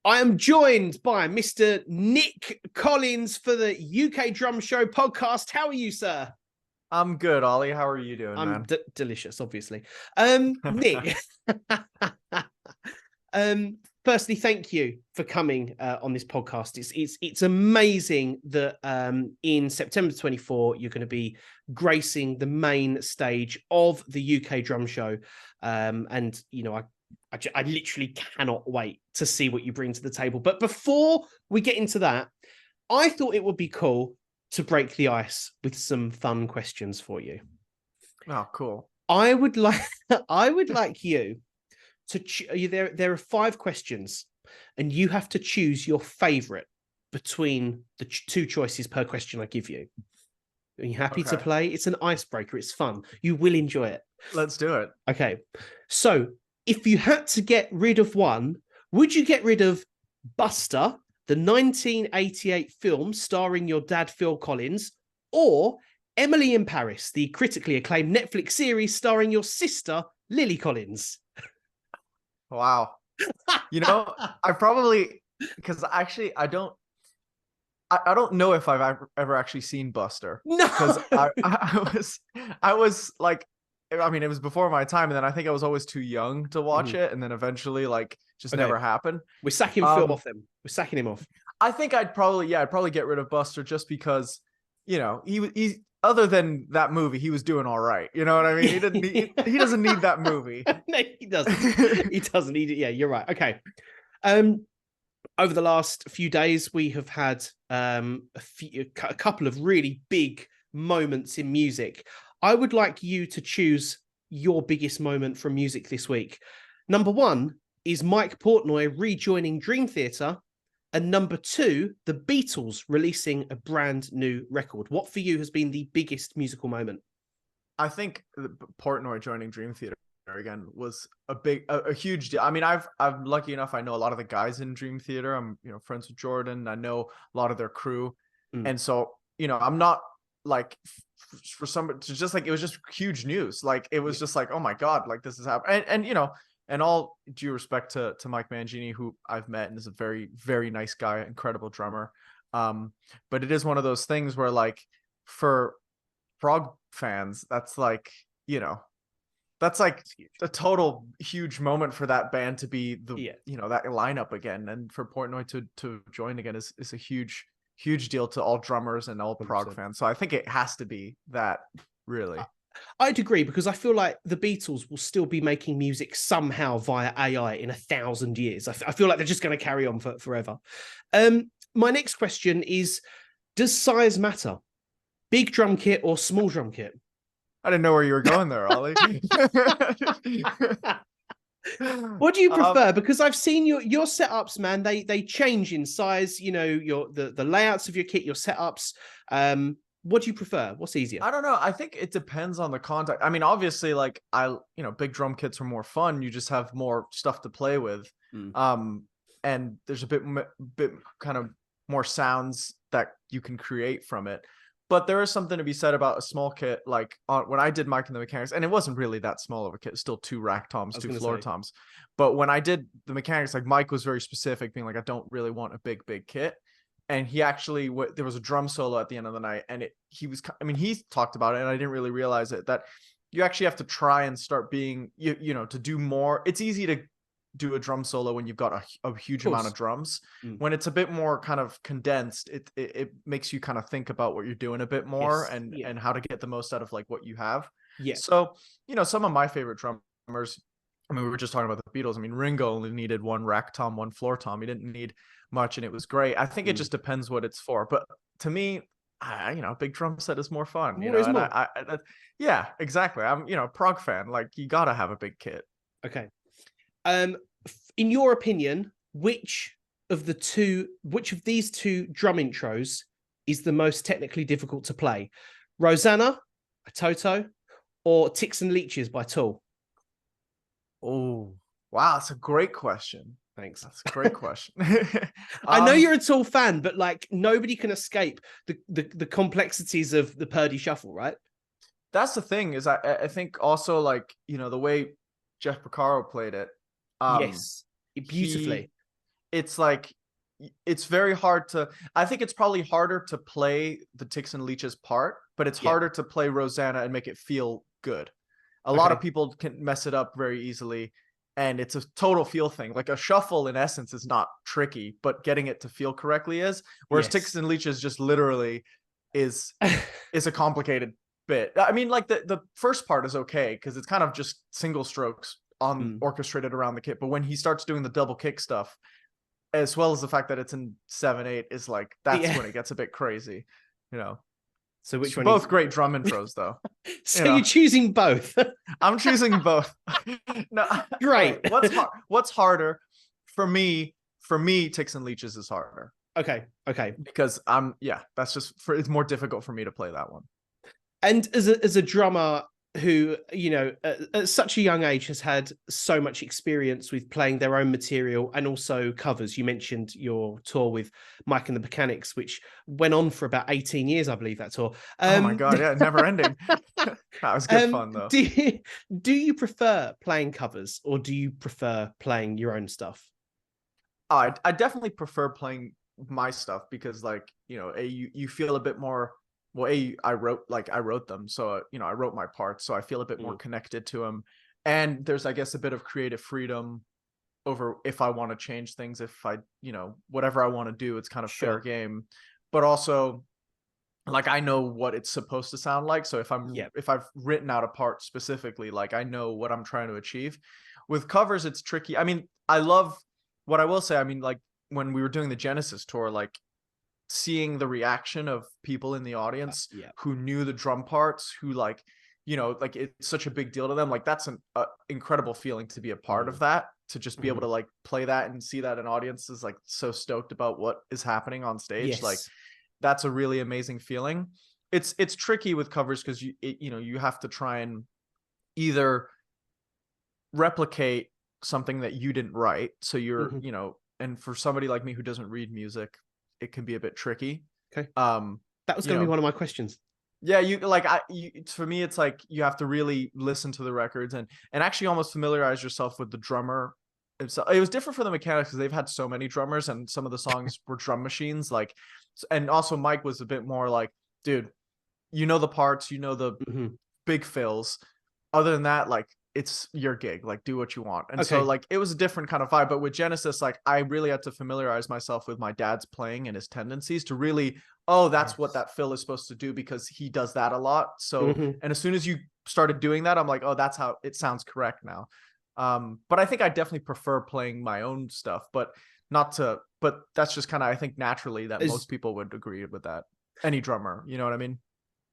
I am joined by Mr. Nic Collins for the UK Drum Show podcast. How are you, sir? I'm good, Ollie. How are you doing, I'm man? delicious, obviously. Nic, firstly, thank you for coming on this podcast. It's amazing that in September 24 you're going to be gracing the main stage of the UK Drum Show, and you know I literally cannot wait to see what you bring to the table. But before we get into that, I thought it would be cool to break the ice with some fun questions for you. Oh, cool. I would like you to there are 5 questions, and you have to choose your favorite between the 2 choices per question I give you. Are you happy to play? It's an icebreaker. It's fun. You will enjoy it. Let's do it. Okay. So, if you had to get rid of one, would you get rid of Buster, the 1988 film starring your dad, Phil Collins, or Emily in Paris, the critically acclaimed Netflix series starring your sister, Lily Collins? Wow. I probably, because actually I don't know if I've ever actually seen Buster. No, because I was like, I mean, it was before my time, and then I think I was always too young to watch it, and then eventually just never happened. We're sacking Phil off him. We're sacking him off. I think I'd probably get rid of Buster just because, he other than that movie, he was doing all right. You know what I mean? He doesn't need that movie. No, he doesn't. He doesn't need it. Yeah, you're right. Okay. Over the last few days, we have had a couple of really big moments in music. I would like you to choose your biggest moment from music this week. Number 1 is Mike Portnoy rejoining Dream Theater. And number 2, the Beatles releasing a brand new record. What for you has been the biggest musical moment? I think Portnoy joining Dream Theater again was a huge deal. I mean, I'm lucky enough. I know a lot of the guys in Dream Theater. I'm friends with Jordan. I know a lot of their crew, and so I'm not like for somebody to just it was just huge news. Like it was just like, oh my god, like this is happening. And all due respect to Mike Mangini, who I've met and is a very, very nice guy, incredible drummer. But it is one of those things where for prog fans, that's that's a total huge moment for that band to be that lineup again. And for Portnoy to join again is a huge, huge deal to all drummers and all prog 100%. Fans. So I think it has to be that, really. I'd agree, because I feel like the Beatles will still be making music somehow via AI in 1,000 years. I feel like they're just going to carry on forever. My next question is, does size matter? Big drum kit or small drum kit? I didn't know where you were going there, Ollie. What do you prefer? Because I've seen your setups, man. They change in size. The layouts of your kit, your setups. What do you prefer? What's easier? I don't know. I think it depends on the context. I mean, obviously, big drum kits are more fun. You just have more stuff to play with. And there's a bit kind of more sounds that you can create from it. But there is something to be said about a small kit, when I did Mike and the Mechanics, and it wasn't really that small of a kit. It's still 2 rack toms, 2 floor toms. But when I did the Mechanics, Mike was very specific, being I don't really want a big kit. And he actually, there was a drum solo at the end of the night, and he talked about it, and I didn't really realize it, that you actually have to try and start being, to do more. It's easy to do a drum solo when you've got a huge amount of drums. When it's a bit more kind of condensed, it makes you kind of think about what you're doing a bit more, and how to get the most out of what you have. Yeah. So, some of my favorite drummers, I mean, we were just talking about the Beatles. I mean, Ringo only needed 1 rack tom, 1 floor tom. He didn't need much, and it was great. I think it just depends what it's for. But to me, a big drum set is more fun. Yeah, exactly. I'm a prog fan. You gotta have a big kit. Okay. In your opinion, which of these 2 drum intros is the most technically difficult to play? Rosanna by Toto or Ticks and Leeches by Tool? Oh, wow, that's a great question. Thanks. That's a great question. I know you're a Tool fan, but nobody can escape the complexities of the Purdy Shuffle, right? That's the thing, is I think also the way Jeff Porcaro played it. Yes, beautifully. it's like it's very hard to, I think it's probably harder to play the Ticks and Leeches part, but it's harder to play Rosanna and make it feel good. A lot of people can mess it up very easily, and it's a total feel thing. Like a shuffle in essence is not tricky, but getting it to feel correctly is. Whereas Ticks and Leeches just literally is a complicated bit. I mean, like the first part is okay because it's kind of just single strokes on orchestrated around the kit, but when he starts doing the double kick stuff, as well as the fact that it's in 7/8, is like that's when it gets a bit crazy, you know. So which one? Both great drum intros, though. So you're choosing both? I'm choosing both. No, great. What's harder for me? For me, Ticks and Leeches is harder. Okay. Because that's just it's more difficult for me to play that one. And as a drummer who, you know, at such a young age has had so much experience with playing their own material and also covers. You mentioned your tour with Mike and the Mechanics, which went on for about 18 years, I believe, that tour. Oh my God, yeah, never ending. That was good fun, though. Do you prefer playing covers or do you prefer playing your own stuff? I definitely prefer playing my stuff because, like, you know, you feel a bit more. Well, I wrote them, so you know, I wrote my parts, so I feel a bit more connected to them. And there's, I guess, a bit of creative freedom over if I want to change things, if I, you know, whatever I want to do, it's kind of fair game. But also, like, I know what it's supposed to sound like, so if I've written out a part specifically, like, I know what I'm trying to achieve. With covers, it's tricky. I mean, I love what I will say. I mean, like when we were doing the Genesis tour, like, seeing the reaction of people in the audience who knew the drum parts, who, like, you know, like it's such a big deal to them. Like that's an incredible feeling to be a part of that, to just be able to like play that and see that an audience is like so stoked about what is happening on stage. Like that's a really amazing feeling. It's tricky with covers because you know, you have to try and either replicate something that you didn't write. So you're, you know, and for somebody like me who doesn't read music, it can be a bit tricky. Okay. That was going to be one of my questions. Yeah, for me, it's like you have to really listen to the records and actually almost familiarize yourself with the drummer. It was different for the Mechanics because they've had so many drummers and some of the songs were drum machines. Like, and also Mike was a bit more like, dude, you know the parts, you know the big fills. Other than that, like, it's your gig, like do what you want. And so like it was a different kind of vibe. But with Genesis, like I really had to familiarize myself with my dad's playing and his tendencies to really, that's what that fill is supposed to do because he does that a lot. So and as soon as you started doing that, I'm like, oh, that's how it sounds correct now. But I think I definitely prefer playing my own stuff, but that's just kind of, I think naturally that most people would agree with that. Any drummer, you know what I mean?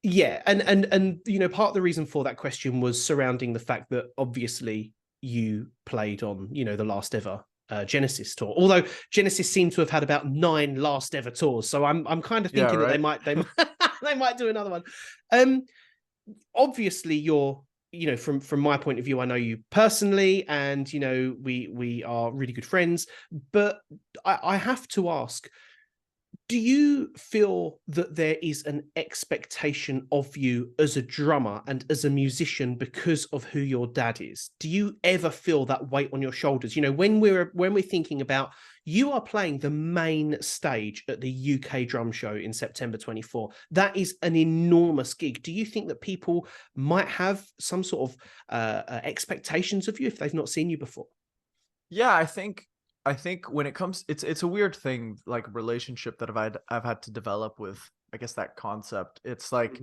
Yeah, and you know, part of the reason for that question was surrounding the fact that obviously you played on, you know, the last ever Genesis tour. Although Genesis seemed to have had about 9 last ever tours, so I'm kind of thinking that they might do another one. Obviously, you're, you know, from my point of view, I know you personally, and you know, we are really good friends. But I have to ask, do you feel that there is an expectation of you as a drummer and as a musician because of who your dad is? Do you ever feel that weight on your shoulders? You know, when we're thinking about, you are playing the main stage at the UK Drum Show in September 24. That is an enormous gig. Do you think that people might have some sort of expectations of you if they've not seen you before? Yeah, I think when it comes, it's a weird thing, like relationship that I've had to develop with, I guess, that concept. It's like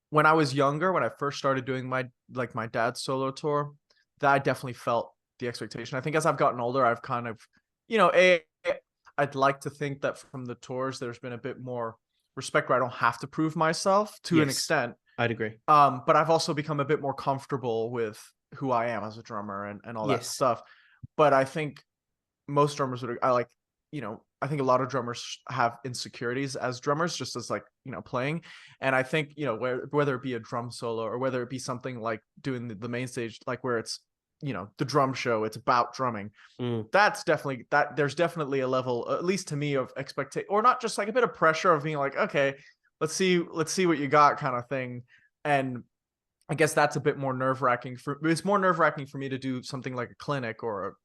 when I was younger, when I first started doing my dad's solo tour, that I definitely felt the expectation. I think as I've gotten older, I've kind of, you know, I'd like to think that from the tours, there's been a bit more respect where I don't have to prove myself to an extent. I'd agree. But I've also become a bit more comfortable with who I am as a drummer and all that stuff. But I think most drummers I think a lot of drummers have insecurities as drummers, just as like, you know, playing. And I think, you know, whether it be a drum solo or whether it be something like doing the main stage, like where it's, you know, the drum show, it's about drumming. That's definitely there's definitely a level, at least to me, of expectation, or not just like a bit of pressure of being like, okay, let's see what you got kind of thing. And I guess that's a bit more nerve-wracking it's more nerve-wracking for me to do something like a clinic or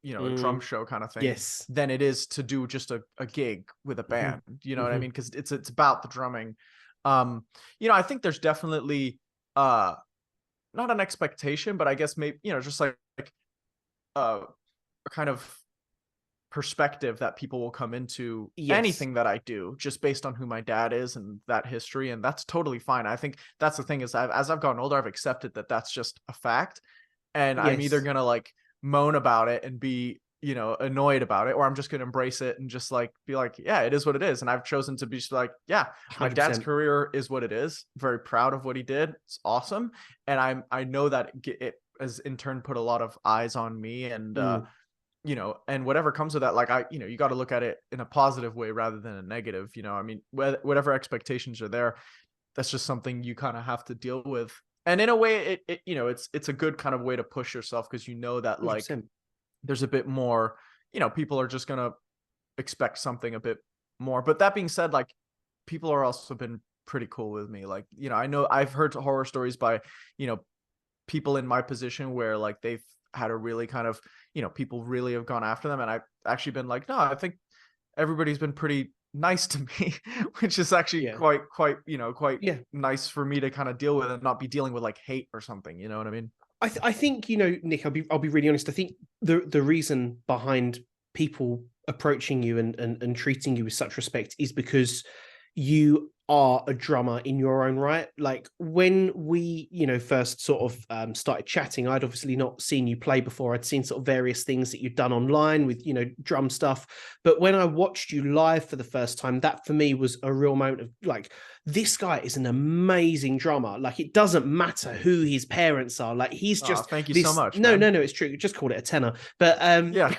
a drum show kind of thing Yes. than it is to do just a gig with a band. You know what I Mhm. mean? Because it's about the drumming. I think there's definitely not an expectation, but I guess maybe, just like a kind of perspective that people will come into Yes. anything that I do just based on who my dad is and that history, and that's totally fine. I think that's the thing is as I've gotten older, I've accepted that that's just a fact, and I'm either Yes. gonna like moan about it and be annoyed about it, or I'm just gonna embrace it and just like be like, yeah, it is what it is. And I've chosen to be just like, yeah, my dad's 100%. career is what it is. Very proud of what he did. It's awesome, and I know that it has in turn put a lot of eyes on me, and Mm. and whatever comes with that, like you got to look at it in a positive way rather than a negative. I mean, whatever expectations are there, that's just something you kind of have to deal with. And in a way, it's a good kind of way to push yourself because that like 100%. there's a bit more, people are just gonna expect something a bit more. But that being said, like people are also been pretty cool with me. Like, I know I've heard horror stories by, you know, people in my position where like they've had a really kind of, people really have gone after them. And I've actually been like, no, I think everybody's been pretty nice to me, which is actually Yeah. quite Yeah. nice for me to kind of deal with and not be dealing with like hate or something. You know what I mean? I think, Nick, I'll be really honest. I think the reason behind people approaching you and treating you with such respect is because you are a drummer in your own right. Like when we, first sort of started chatting, I'd obviously not seen you play before. I'd seen sort of various things that you'd done online with, drum stuff. But when I watched you live for the first time, that for me was a real moment of like, this guy is an amazing drummer. Like it doesn't matter who his parents are. Like he's Oh, just thank you so this. much, No, man. no, no. It's true. Just called it a tenor. But Yeah.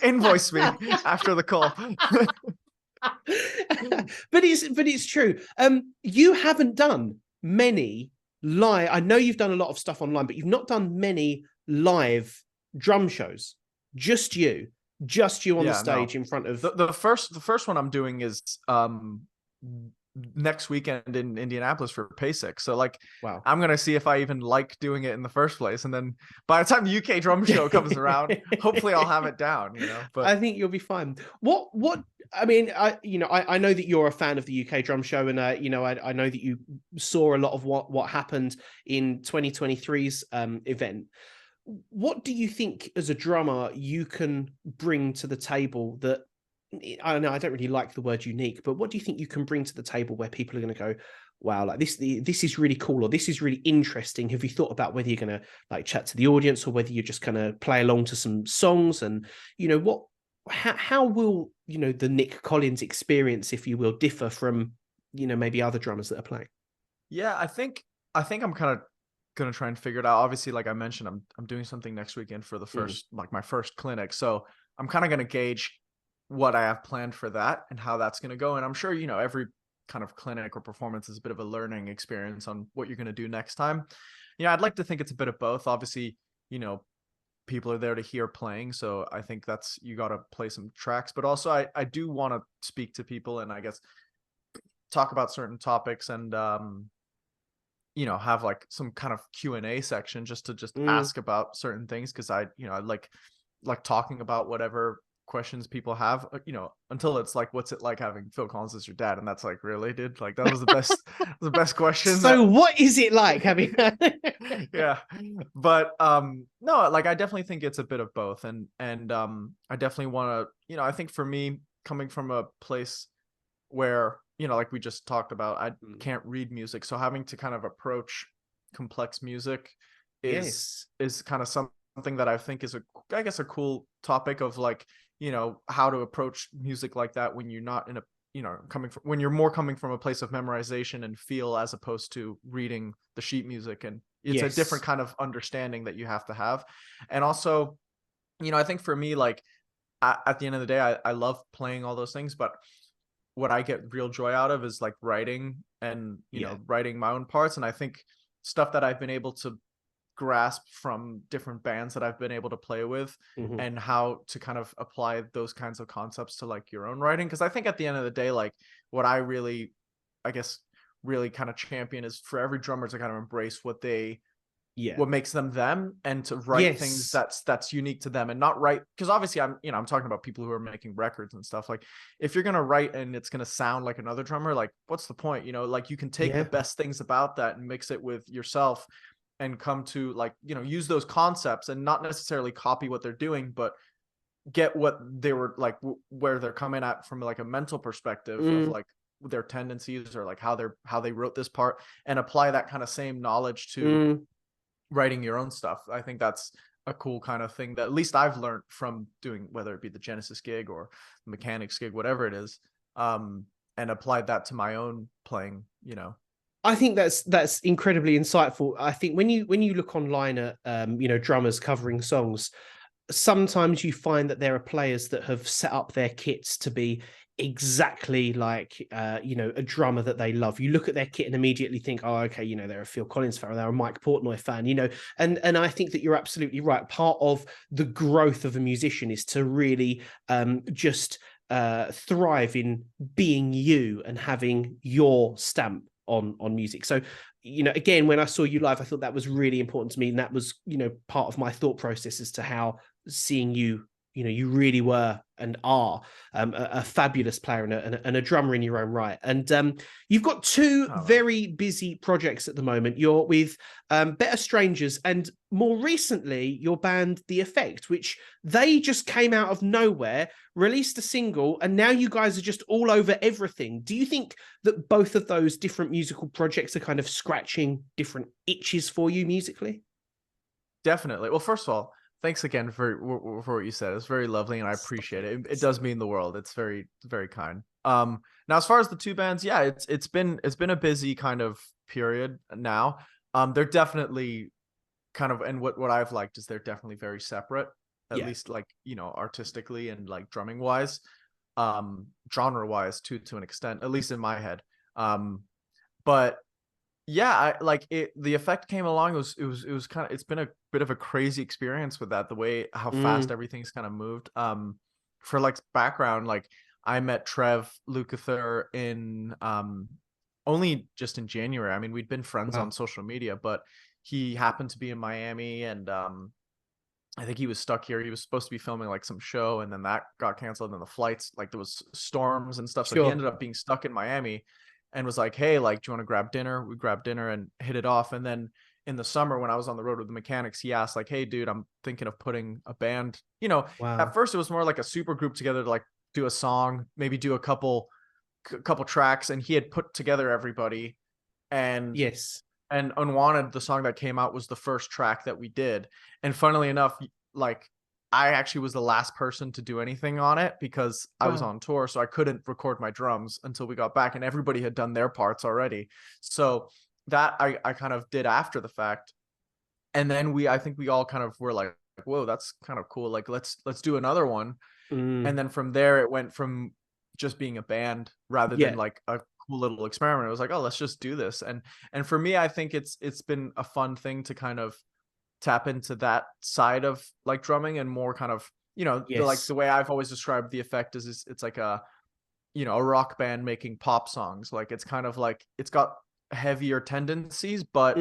Invoice me after the call. but it's true. You haven't done many live. I know you've done a lot of stuff online, but you've not done many live drum shows. Just you on the Yeah, no. stage in front of. The first one I'm doing is next weekend in Indianapolis for PASIC. So like Wow. I'm gonna see if I even like doing it in the first place. And then by the time the UK drum show comes around, hopefully I'll have it down. But I think you'll be fine. What I mean, I know that you're a fan of the UK drum show, and I know that you saw a lot of what happened in 2023's event. What do you think as a drummer you can bring to the table that I don't know, I don't really like the word unique, but what do you think you can bring to the table where people are going to go, wow, like this is really cool, or this is really interesting? Have you thought about whether you're going to like chat to the audience or whether you're just going to play along to some songs? And what how will the Nic Collins experience, if you will, differ from maybe other drummers that are playing? yeah, I think I'm kind of gonna try and figure it out. Obviously, like I mentioned, I'm doing something next weekend for the Mm. first like my first clinic. So I'm kind of gonna gauge what I have planned for that and how that's gonna go. And I'm sure, every kind of clinic or performance is a bit of a learning experience on what you're gonna do next time. I'd like to think it's a bit of both. Obviously, people are there to hear playing. So I think that's you gotta play some tracks. But also I do want to speak to people and I guess talk about certain topics and have like some kind of Q&A section just to Mm. ask about certain things because I like talking about whatever questions people have, until it's like, what's it like having Phil Collins as your dad? And that's like, really, dude? Like that was the best question that So what is it like having yeah. But no, like I definitely think it's a bit of both. And I definitely want to, I think for me, coming from a place where like we just talked about, I can't read music, so having to kind of approach complex music is yes. kind of something that I think is I guess a cool topic of like, how to approach music like that when you're not in a when you're more coming from a place of memorization and feel as opposed to reading the sheet music. And it's a different Yes. kind of understanding that you have to have. And also, I think for me, like at the end of the day, I love playing all those things, but what I get real joy out of is like writing and, Yeah. writing my own parts. And I think stuff that I've been able to grasp from different bands that I've been able to play with Mhm. and how to kind of apply those kinds of concepts to like your own writing. Cause I think at the end of the day, like what I really, I guess, really kind of champion is for every drummer to kind of embrace what Yeah. what makes them, and to write things Yes. that's unique to them, and not write, because obviously I'm talking about people who are making records and stuff. Like, if you're gonna write and it's gonna sound like another drummer, like, what's the point? Like, you can take the Yeah. best things about that and mix it with yourself, and come to, like, use those concepts and not necessarily copy what they're doing, but get what they were like, where they're coming at from like a mental perspective of Mm, like their tendencies, or like how they wrote this part, and apply that kind of same knowledge to mm. writing your own stuff. I think that's a cool kind of thing that at least I've learned from doing, whether it be the Genesis gig or the Mechanics gig, whatever it is, and applied that to my own playing. I think that's incredibly insightful. I think when you look online at drummers covering songs, sometimes you find that there are players that have set up their kits to be exactly like a drummer that they love. You look at their kit and immediately think, oh, okay, they're a Phil Collins fan, or they're a Mike Portnoy fan, and I think that you're absolutely right. Part of the growth of a musician is to really just thrive in being you and having your stamp on music. So again, when I saw you live, I thought that was really important to me, and that was part of my thought process as to how seeing you really were and are a fabulous player and a drummer in your own right. And you've got two very busy projects at the moment. You're with Better Strangers, and more recently your band The Effect, which they just came out of nowhere, released a single, and now you guys are just all over everything. Do you think that both of those different musical projects are kind of scratching different itches for you musically? Definitely. Well, first of all, thanks again for what you said. It's very lovely, and I appreciate it. It does mean the world. It's very, very kind. Now, as far as the two bands, yeah, it's been a busy kind of period now. They're definitely kind of, and what I've liked is they're definitely very separate, at Yeah. least like artistically and like drumming wise, genre wise to an extent, at least in my head. But yeah, I like it. The Effect came along. It was kind of, it's been a bit of a crazy experience with that, the way how fast everything's kind of moved. For like background, like, I met Trev Lukather in only just in January. I mean, we'd been friends on Wow. social media, but he happened to be in Miami, and I think he was stuck here. He was supposed to be filming like some show, and then that got canceled, and the flights, like, there was storms and stuff, so he Sure. ended up being stuck in Miami, and was like, hey, like, do you want to grab dinner? We grabbed dinner and hit it off. And then in the summer, when I was on the road with the Mechanics, he asked like, hey dude, I'm thinking of putting a band. At Wow. first it was more like a super group together to like do a song, maybe do a couple tracks, and he had put together everybody, and Yes. Unwanted, the song that came out, was the first track that we did. And funnily enough, like, I actually was the last person to do anything on it, because I was Wow. on tour, so I couldn't record my drums until we got back, and everybody had done their parts already. So that I kind of did after the fact. And then I think we all kind of were like, whoa, that's kind of cool. Like, let's do another one. And then from there, it went from just being a band rather than Yeah. like a cool little experiment. It was like, oh, let's just do this. And for me, I think it's been a fun thing to kind of tap into that side of like drumming, and more kind of, Yes. the way I've always described The Effect is it's like a rock band making pop songs. Like, it's kind of like, it's got heavier tendencies, but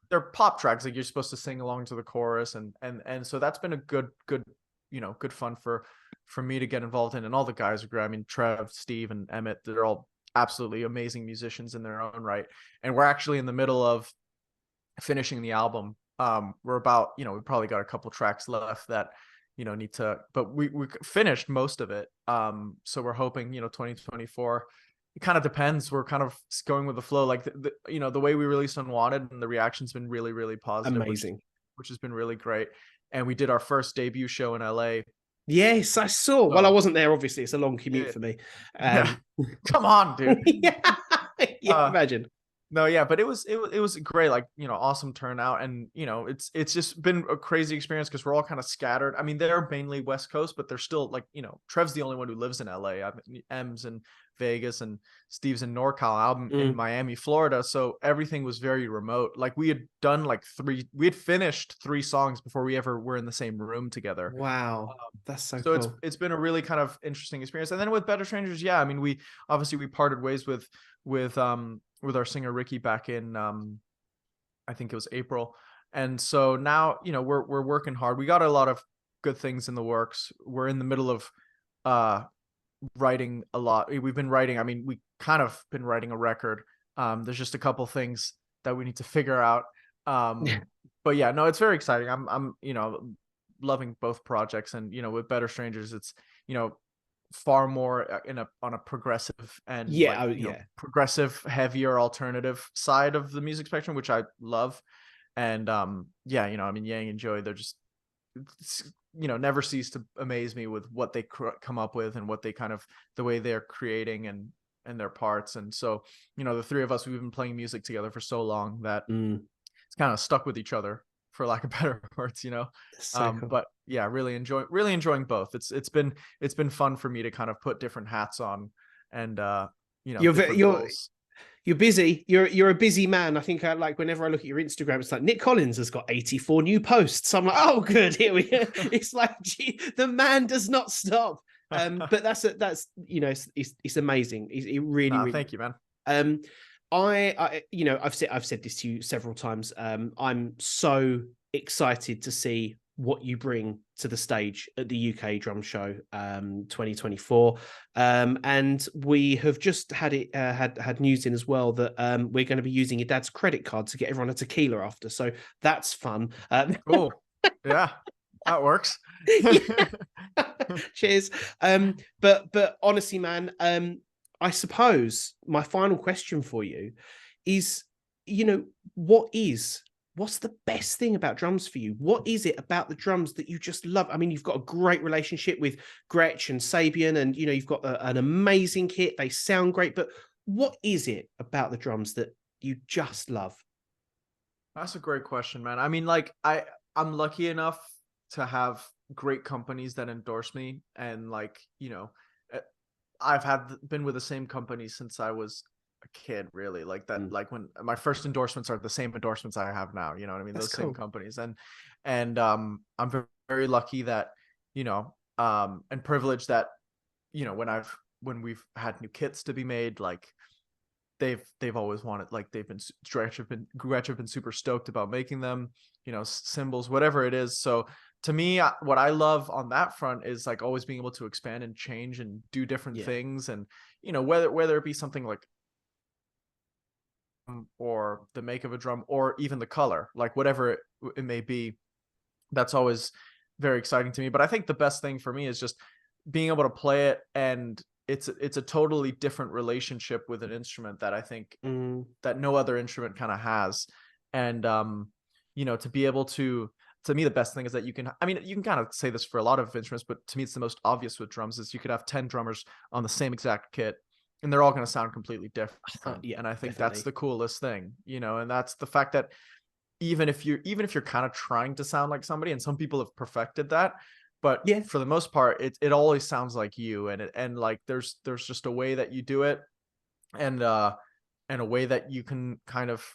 they're pop tracks. Like, you're supposed to sing along to the chorus, and so that's been a good good fun for me to get involved in. And all the guys are great. I mean, Trev, Steve, and Emmett, they're all absolutely amazing musicians in their own right. And we're actually in the middle of finishing the album. We're about, we probably got a couple tracks left that need to, but we finished most of it. So we're hoping 2024. It kind of depends. We're kind of going with the flow. Like, the way we released Unwanted, and the reaction's been really, really positive, Amazing. which has been really great. And we did our first debut show in LA. Yes, I saw. Well, I So wasn't there, obviously. It's a long commute yeah, for me. yeah. Come on, dude. Yeah, yeah, imagine. No, yeah, but it was great, like, awesome turnout. And it's just been a crazy experience, because we're all kind of scattered. I mean, they're mainly West Coast, but they're still like, Trev's the only one who lives in LA. M's in Vegas, and Steve's in NorCal. I'm in Miami, Florida, so everything was very remote. Like, we had finished 3 songs before we ever were in the same room together. Wow, that's so So cool. it's been a really kind of interesting experience. And then with Better Strangers, yeah, I mean, we parted ways with with our singer Ricky back in I think it was April. And so now, we're working hard. We got a lot of good things in the works. We're in the middle of writing a lot. We've been writing, I mean, we kind of been writing a record. There's just a couple things that we need to figure out. But yeah, no, it's very exciting. I'm loving both projects, and with Better Strangers, it's far more on a progressive and progressive, heavier alternative side of the music spectrum, which I love. And I mean, Yang and Joey, they're just never cease to amaze me with what they come up with, and what they the way they're creating and their parts. And so the three of us, we've been playing music together for so long that it's kind of stuck with each other, for lack of better words. So cool. But yeah, really enjoying both. It's been fun for me to kind of put different hats on, and you're busy. You're a busy man. I think like whenever I look at your Instagram, it's like Nic Collins has got 84 new posts. I'm like, oh, good. Here we go. It's like, gee, the man does not stop. But that's it's amazing. It really. Thank you, man. I've said this to you several times. I'm so excited to see what you bring to the stage at the UK Drum Show 2024, and we have just had news in as well that we're going to be using your dad's credit card to get everyone a tequila after, so that's fun. Cool. Yeah, that works. Cheers. But honestly, man, I suppose my final question for you is, what's the best thing about drums for you? What is it about the drums that you just love? I mean, you've got a great relationship with Gretsch and Sabian, and you've got an amazing kit. They sound great, but what is it about the drums that you just love? That's a great question, man. I mean, like I'm lucky enough to have great companies that endorse me, and I've been with the same company since I was a kid, really. Like that, like when my first endorsements are the same endorsements I have now, you know what I mean? That's those cool. Same companies. And I'm very, very lucky that, and privileged that, when we've had new kits to be made, like they've always wanted, like Gretsch have been super stoked about making them, cymbals, whatever it is. So to me, what I love on that front is like always being able to expand and change and do different things. And, whether it be something like, or the make of a drum, or even the color, like whatever it may be, that's always very exciting to me. But I think the best thing for me is just being able to play it, and it's a totally different relationship with an instrument that I think that no other instrument kind of has. And to be able to me, the best thing is that you can kind of say this for a lot of instruments, but to me it's the most obvious with drums, is you could have 10 drummers on the same exact kit, and they're all going to sound completely different. And I think definitely. That's the coolest thing, and that's the fact that even if you're kind of trying to sound like somebody, and some people have perfected that, but for the most part, it always sounds like you. And like there's just a way that you do it, and a way that you can kind of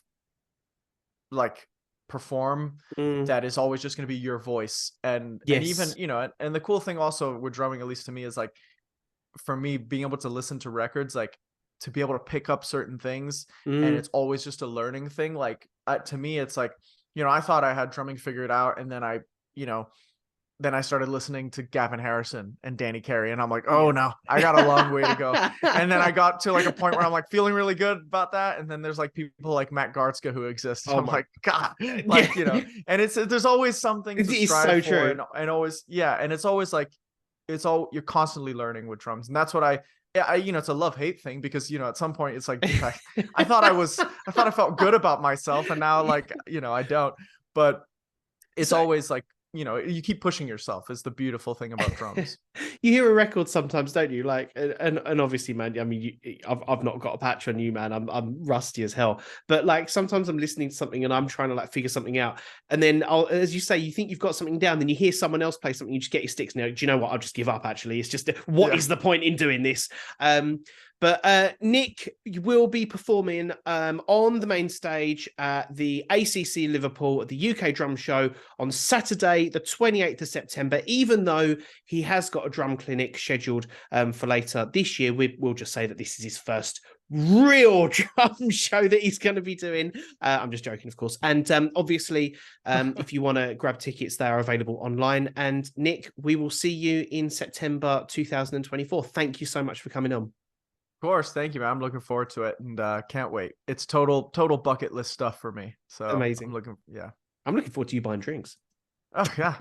like perform that is always just going to be your voice. And even, and the cool thing also with drumming, at least to me, is like, for me, being able to listen to records, like to be able to pick up certain things, and it's always just a learning thing. Like to me, it's like, I thought I had drumming figured out, and then I started listening to Gavin Harrison and Danny Carey, and I'm like, oh no, I got a long way to go. And then I got to like a point where I'm like feeling really good about that. And then there's like people like Matt Gartzka who exist. I'm like, God, like, and there's always something to strive for. True. And always, and it's always like, you're constantly learning with drums. And that's what I it's a love-hate thing, because at some point it's like, I thought I felt good about myself, and now like I don't. But it's always like, you keep pushing yourself is the beautiful thing about drums. You hear a record sometimes, don't you? Like, and obviously, man, I mean, I've not got a patch on you, man. I'm rusty as hell. But like, sometimes I'm listening to something and I'm trying to like figure something out, and then as you say, you think you've got something down, then you hear someone else play something, you just get your sticks. Now, do you know what? I'll just give up. Actually, it's just what is the point in doing this? But Nic will be performing on the main stage at the ACC Liverpool at the UK Drum Show on Saturday, the 28th of September. Even though he has got a drum clinic scheduled for later this year, we'll just say that this is his first real drum show that he's going to be doing. I'm just joking, of course. And obviously, if you want to grab tickets, they are available online. And Nic, we will see you in September 2024. Thank you so much for coming on. Of course, thank you, man. I'm looking forward to it, and can't wait. It's total bucket list stuff for me. So amazing. I'm looking forward to you buying drinks. Oh yeah.